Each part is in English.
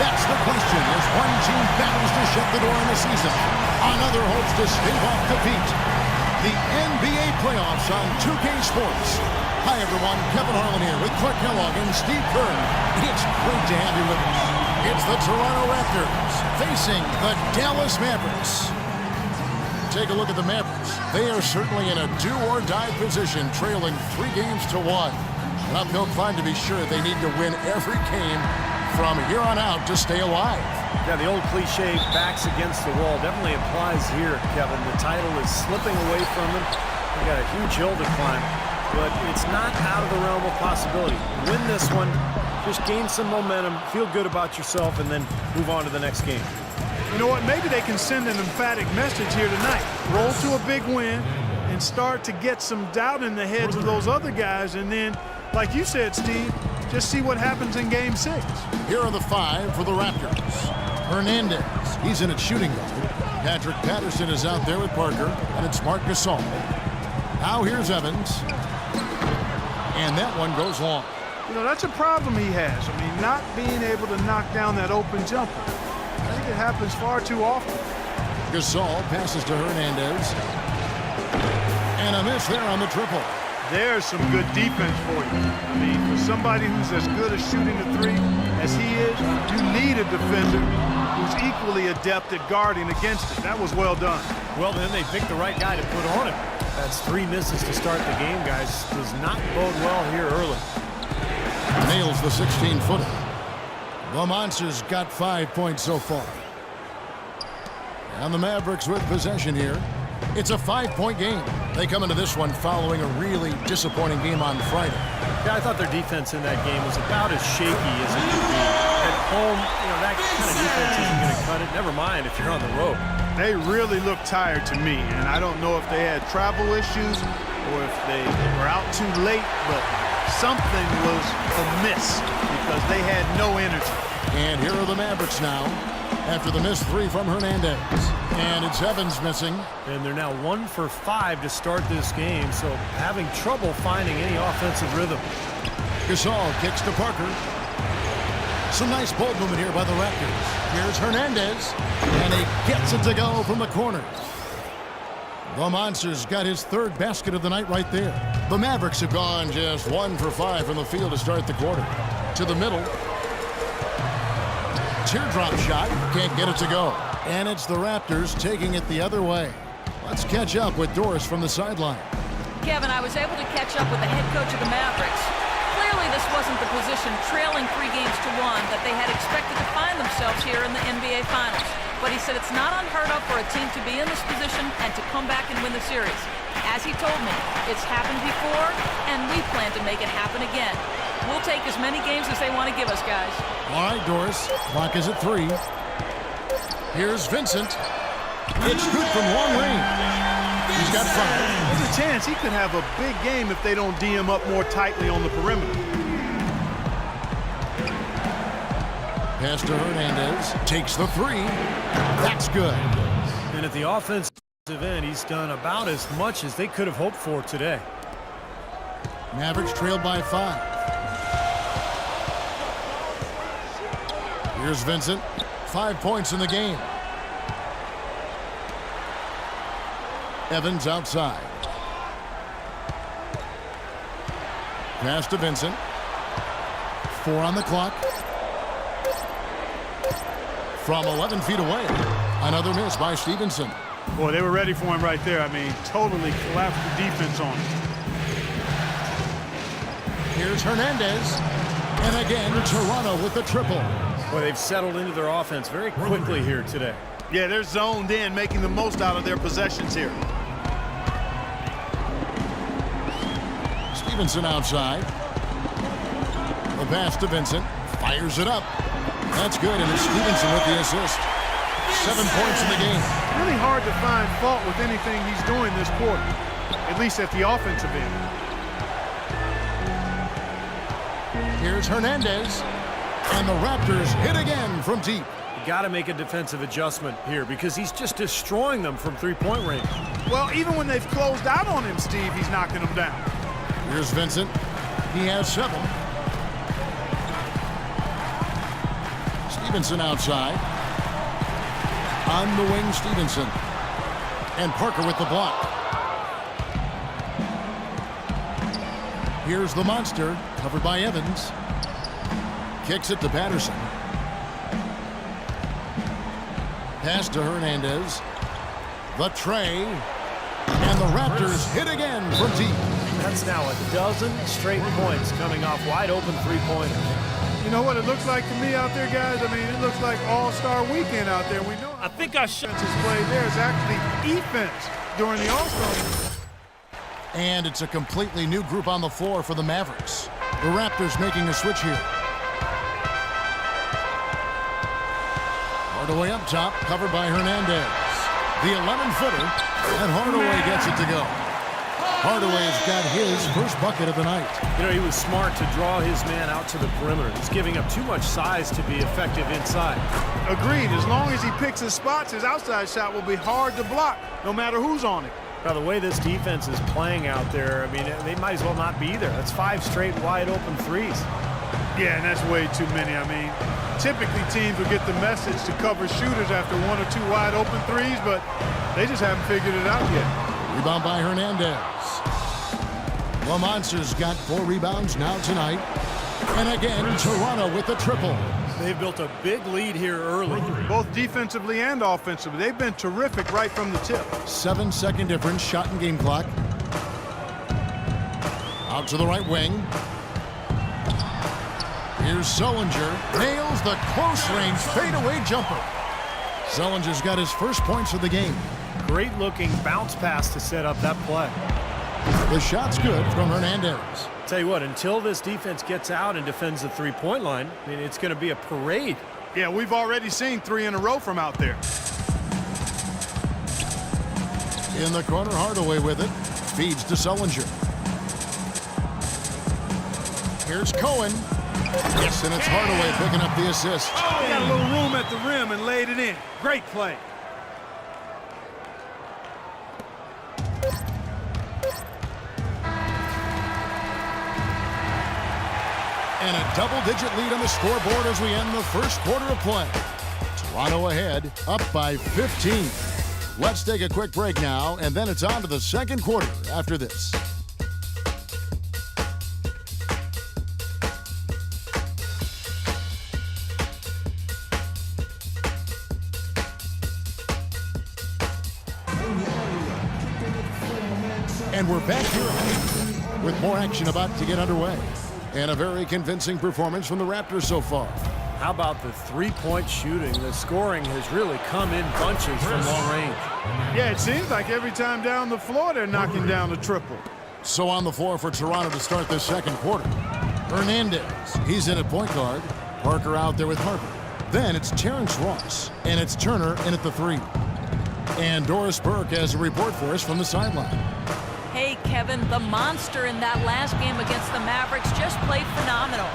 That's the question as one team battles to shut the door on the season. Another hopes to stave off defeat. The NBA playoffs on 2K Sports. Hi, everyone. Kevin Harlan here with Clark Kellogg and Steve Kerr. It's great to have you with us. It's the Toronto Raptors facing the Dallas Mavericks. Take a look at the Mavericks. They are certainly in a do-or-die position, trailing 3 games to 1. An uphill climb to be sure. They need to win every game from here on out to stay alive. Yeah, the old cliche, backs against the wall, definitely applies here, Kevin. The title is slipping away from them. They got a huge hill to climb, but it's not out of the realm of possibility. Win this one, just gain some momentum, feel good about yourself, and then move on to the next game. You know what? Maybe they can send an emphatic message here tonight. Roll to a big win and start to get some doubt in the heads of those other guys, and then, like you said, Steve, just see what happens in Game 6. Here are the 5 for the Raptors. Hernandez, he's in at shooting guard. Patrick Patterson is out there with Parker, and it's Marc Gasol. Now here's Evans. And that one goes long. You know, that's a problem he has. I mean, not being able to knock down that open jumper. I think it happens far too often. Gasol passes to Hernandez. And a miss there on the triple. There's some good defense for you. I mean, for somebody who's as good at shooting the 3 as he is, you need a defender who's equally adept at guarding against it. That was well done. Well, then they picked the right guy to put on him. That's 3 misses to start the game, guys. Does not bode well here early. Nails the 16-footer. The Monsters got 5 points so far. And the Mavericks with possession here. It's a 5-point game. They come into this one following a really disappointing game on Friday. Yeah, I thought their defense in that game was about as shaky as it could be. At home, you know, that kind of defense isn't going to cut it. Never mind if you're on the road. They really look tired to me, and I don't know if they had travel issues or if they were out too late, but something was amiss because they had no energy. And here are the Mavericks now after the missed 3 from Hernandez. And it's Evans missing. And they're now 1 for 5 to start this game, so having trouble finding any offensive rhythm. Gasol kicks to Parker. Some nice ball movement here by the Raptors. Here's Hernandez, and he gets it to go from the corner. The Monsters got his 3rd basket of the night right there. The Mavericks have gone just 1 for 5 from the field to start the quarter. To the middle. Teardrop shot, can't get it to go. And it's the Raptors taking it the other way. Let's catch up with Doris from the sideline. Kevin, I was able to catch up with the head coach of the Mavericks. Clearly this wasn't the position, trailing 3 games to 1, that they had expected to find themselves here in the NBA Finals. But he said it's not unheard of for a team to be in this position and to come back and win the series. As he told me, it's happened before, and we plan to make it happen again. We'll take as many games as they want to give us, guys. All right, Doris. Clock is at 3. Here's Vincent. It's good from long range. He's got 5. There's a chance he could have a big game if they don't D him up more tightly on the perimeter. Pass to Hernandez. Takes the 3. That's good. And at the offensive end, he's done about as much as they could have hoped for today. Mavericks trailed by 5. Here's Vincent. 5 points in the game. Evans outside. Pass to Vincent. 4 on the clock. From 11 feet away. Another miss by Stevenson. Boy, they were ready for him right there. I mean, totally collapsed the defense on him. Here's Hernandez. And again, Toronto with the triple. Boy, they've settled into their offense very quickly here today. Yeah, they're zoned in, making the most out of their possessions here. Stevenson outside. The pass to Vincent. Fires it up. That's good, and it's Stevenson with the assist. 7 points in the game. Really hard to find fault with anything he's doing this quarter, at least at the offensive end. Here's Hernandez. And the Raptors hit again from deep. You got to make a defensive adjustment here because he's just destroying them from 3-point range. Well, even when they've closed out on him, Steve, he's knocking them down. Here's Vincent. He has 7. Stevenson outside. On the wing, Stevenson. And Parker with the block. Here's the monster, covered by Evans. Kicks it to Patterson. Pass to Hernandez. The tray. And the Raptors hit again from deep. That's now a dozen straight points coming off wide open three-pointers. You know what it looks like to me out there, guys? I mean, it looks like All-Star Weekend out there. We know I think I should. offense is played there. It's actually defense during the All-Star. And it's a completely new group on the floor for the Mavericks. The Raptors making a switch here. Hardaway up top, covered by Hernandez. The 11-footer, and Hardaway gets it to go. Hardaway's got his first bucket of the night. You know, he was smart to draw his man out to the perimeter. He's giving up too much size to be effective inside. Agreed. As long as he picks his spots, his outside shot will be hard to block, no matter who's on it. Now, the way this defense is playing out there, I mean, they might as well not be there. That's 5 straight wide open threes. Yeah, and that's way too many. I mean, typically teams will get the message to cover shooters after 1 or 2 wide open threes, but they just haven't figured it out yet. Rebound by Hernandez. The Monsters got 4 rebounds now tonight. And again, Toronto with the triple. They've built a big lead here early. Both defensively and offensively. They've been terrific right from the tip. 7-second difference, shot and game clock. Out to the right wing. Here's Sullinger. Nails the close-range fadeaway jumper. Sullinger's got his first points of the game. Great looking bounce pass to set up that play. The shot's good from Hernandez. Tell you what, until this defense gets out and defends the three-point line, I mean, it's going to be a parade. Yeah, we've already seen 3 in a row from out there. In the corner, Hardaway with it. Feeds to Sullinger. Here's Cohen. Yes, and it's Hardaway picking up the assist. They got a little room at the rim and laid it in. Great play. And a double-digit lead on the scoreboard as we end the first quarter of play. Toronto ahead, up by 15. Let's take a quick break now, and then it's on to the second quarter after this. And we're back here with more action about to get underway. And a very convincing performance from the Raptors so far. How about the three-point shooting? The scoring has really come in bunches from long range. Yeah, it seems like every time down the floor they're knocking down the triple. So on the floor for Toronto to start this second quarter. Hernandez, he's in at point guard. Parker out there with Harper. Then it's Terrence Ross, and it's Turner in at the 3. And Doris Burke has a report for us from the sideline. Hey, Kevin, the monster in that last game against the Mavericks just played phenomenal.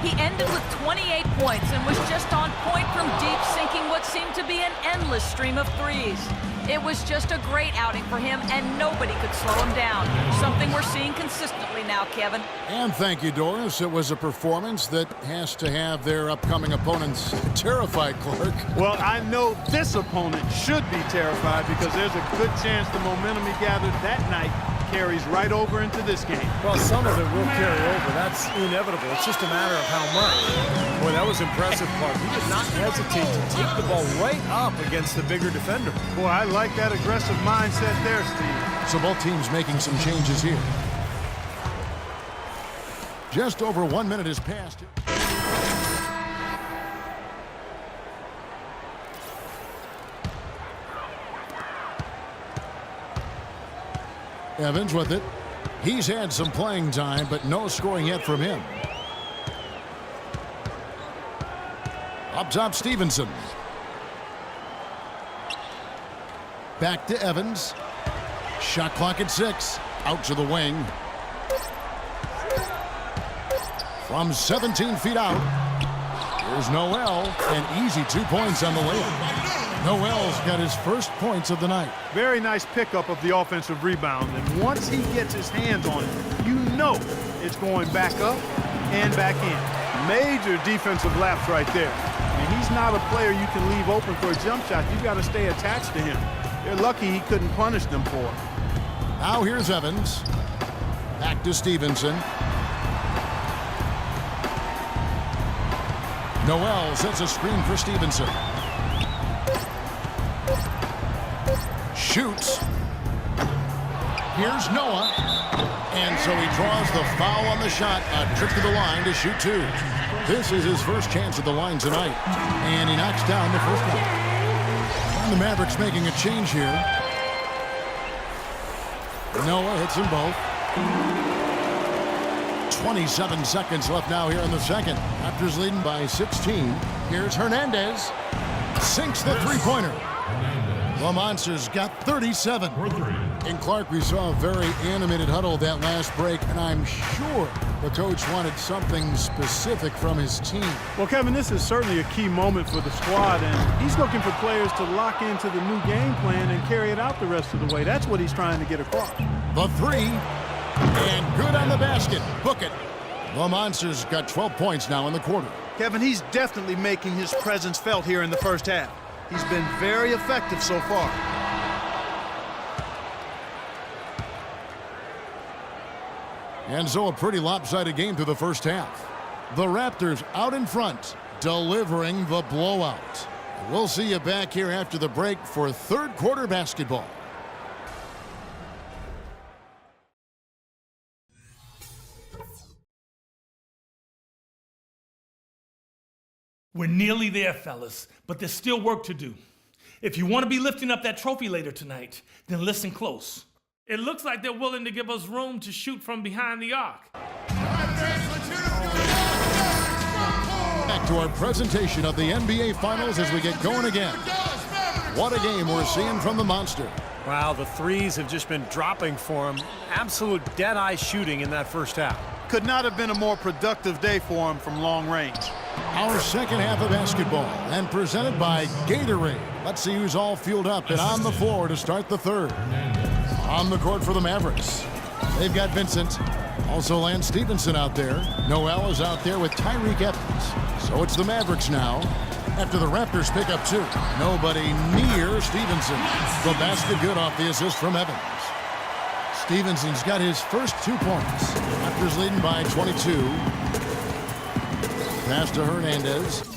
He ended with 28 points and was just on point from deep, sinking what seemed to be an endless stream of threes. It was just a great outing for him, and nobody could slow him down. Something we're seeing consistently now, Kevin. And thank you, Doris. It was a performance that has to have their upcoming opponents terrified, Clark. Well, I know this opponent should be terrified because there's a good chance the momentum he gathered that night carries right over into this game. Well, some of it will carry over. That's inevitable. It's just a matter of how much. Boy, that was impressive, Clark. He did not hesitate to take the ball right up against the bigger defender. Boy, I like that aggressive mindset there, Steve. So both teams making some changes here. Just over 1 minute has passed. Evans with it. He's had some playing time, but no scoring yet from him. Up top, Stevenson. Back to Evans. Shot clock at 6. Out to the wing. From 17 feet out. Here's Noel. And easy 2 points on the layup. Noel's got his first points of the night. Very nice pickup of the offensive rebound. And once he gets his hands on it, you know it's going back up and back in. Major defensive lapse right there. I mean, he's not a player you can leave open for a jump shot. You've got to stay attached to him. They're lucky he couldn't punish them for it. Now here's Evans. Back to Stevenson. Noel sets a screen for Stevenson. Shoots. Here's Noah. And so he draws the foul on the shot. A trip to the line to shoot two. This is his first chance at the line tonight. And he knocks down the first one. And the Mavericks making a change here. Noah hits them both. 27 seconds left now here in the second. Raptors leading by 16. Here's Hernandez. Sinks the three-pointer. The Monsters got 37. In Clark, we saw a very animated huddle that last break, and I'm sure the coach wanted something specific from his team. Well, Kevin, this is certainly a key moment for the squad, and he's looking for players to lock into the new game plan and carry it out the rest of the way. That's what he's trying to get across. The three, and good on the basket. Book it. The Monsters got 12 points now in the quarter. Kevin, he's definitely making his presence felt here in the first half. He's been very effective so far. And so a pretty lopsided game through the first half. The Raptors out in front, delivering the blowout. We'll see you back here after the break for third quarter basketball. We're nearly there, fellas, but there's still work to do. If you want to be lifting up that trophy later tonight, then listen close. It looks like they're willing to give us room to shoot from behind the arc. Back to our presentation of the NBA Finals as we get going again. What a game we're seeing from the Monster. Wow, the threes have just been dropping for him. Absolute dead-eye shooting in that first half. Could not have been a more productive day for him from long range. Our second half of basketball, and presented by Gatorade. Let's see who's all fueled up and on the floor to start the third. On the court for the Mavericks, they've got Vincent. Also Lance Stevenson out there. Noel is out there with Tyreke Evans. So it's the Mavericks now. After the Raptors pick up two. Nobody near Stevenson. The basket good off the assist from Evans. Stevenson's got his first 2 points. Raptors leading by 22. Pass to Hernandez.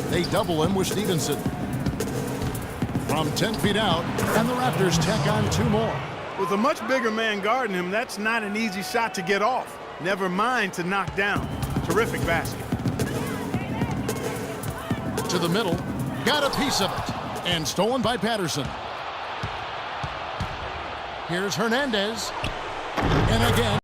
They double him with Stevenson. From 10 feet out, and the Raptors tack on two more. With a much bigger man guarding him, that's not an easy shot to get off. Never mind to knock down. Terrific basket. To the middle, got a piece of it, and stolen by Patterson. Here's Hernandez, and again.